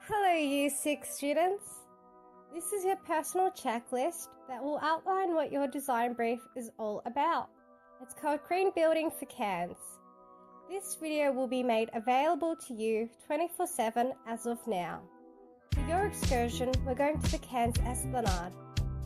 Hello Year 6 students. This is your personal checklist that will outline what your design brief is all about. It's called Green Building for Cairns. This video will be made available to you 24/7 as of now. For your excursion, we're going to the Cairns Esplanade.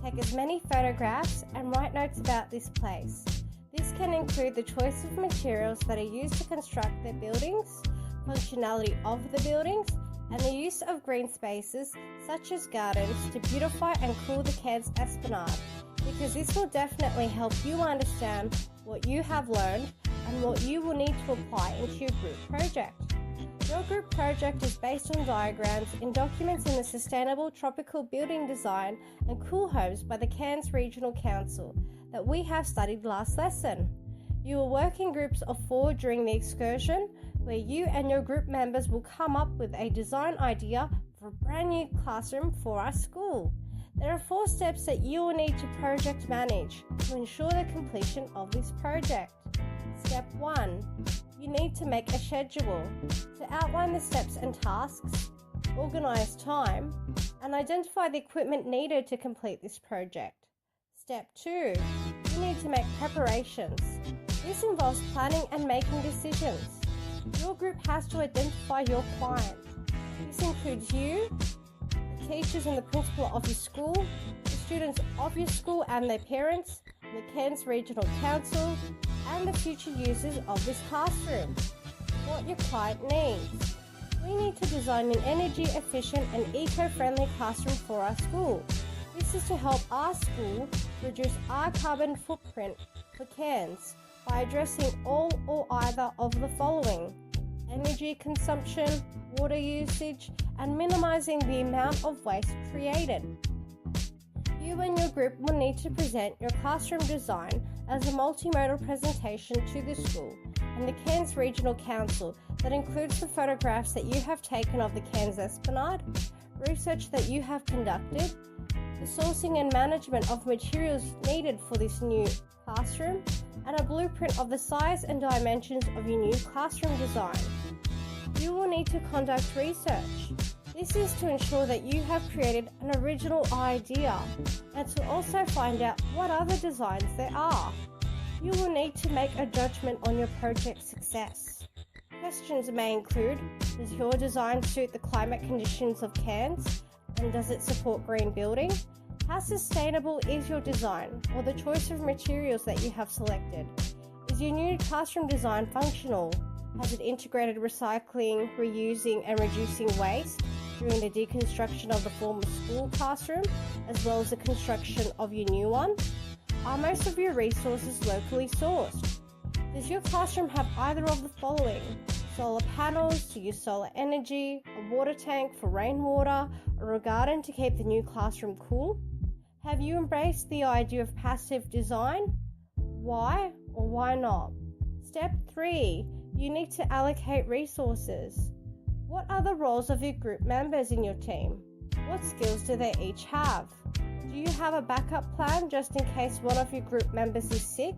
Take as many photographs and write notes about this place. This can include the choice of materials that are used to construct their buildings, functionality of the buildings, and the use of green spaces such as gardens to beautify and cool the Cairns Esplanade, because this will definitely help you understand what you have learned and what you will need to apply into your group project. Your group project is based on diagrams in documents in the Sustainable Tropical Building Design and Cool Homes by the Cairns Regional Council that we have studied last lesson. You will work in groups of 4 during the excursion, where you and your group members will come up with a design idea for a brand new classroom for our school. There are 4 steps that you will need to project manage to ensure the completion of this project. Step 1. You need to make a schedule to outline the steps and tasks, organise time, and identify the equipment needed to complete this project. Step 2. You need to make preparations. This involves planning and making decisions. Your group has to identify your client. This includes you, the teachers and the principal of your school, the students of your school and their parents, the Cairns Regional Council, and the future users of this classroom. What your client needs. We need to design an energy efficient and eco-friendly classroom for our school. This is to help our school reduce our carbon footprint for Cairns by addressing all or either of the following: energy consumption, water usage, and minimizing the amount of waste created. You and your group will need to present your classroom design as a multimodal presentation to the school and the Cairns Regional Council that includes the photographs that you have taken of the Cairns Esplanade, research that you have conducted, the sourcing and management of materials needed for this new classroom, and a blueprint of the size and dimensions of your new classroom design. You will need to conduct research. This is to ensure that you have created an original idea and to also find out what other designs there are. You will need to make a judgment on your project's success. Questions may include: does your design suit the climate conditions of Cairns, and does it support green building? How sustainable is your design or the choice of materials that you have selected? Is your new classroom design functional? Has it integrated recycling, reusing and reducing waste during the deconstruction of the former school classroom, as well as the construction of your new one? Are most of your resources locally sourced? Does your classroom have either of the following: solar panels to use solar energy, a water tank for rainwater, or a garden to keep the new classroom cool? Have you embraced the idea of passive design? Why or why not? Step 3. You need to allocate resources. What are the roles of your group members in your team? What skills do they each have? Do you have a backup plan just in case one of your group members is sick,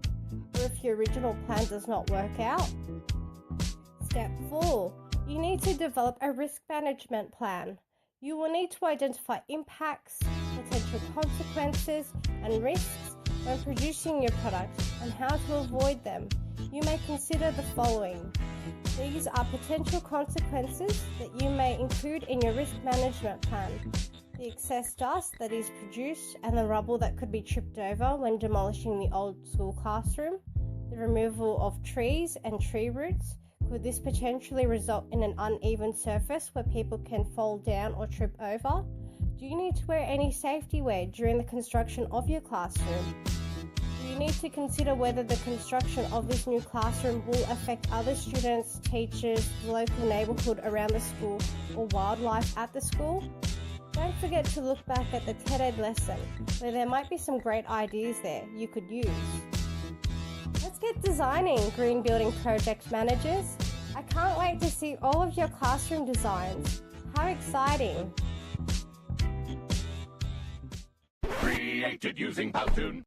or if your original plan does not work out? Step 4. You need to develop a risk management plan. You will need to identify impacts, potential consequences, and risks when producing your product and how to avoid them. You may consider the following. These are potential consequences that you may include in your risk management plan: the excess dust that is produced and the rubble that could be tripped over when demolishing the old school classroom, the removal of trees and tree roots. Could this potentially result in an uneven surface where people can fall down or trip over? Do you need to wear any safety wear during the construction of your classroom? Do you need to consider whether the construction of this new classroom will affect other students, teachers, the local neighbourhood around the school, or wildlife at the school? Don't forget to look back at the TED lesson, where there might be some great ideas there you could use. Let's get designing, Green Building Project Managers. I can't wait to see all of your classroom designs. How exciting! Created using Powtoon.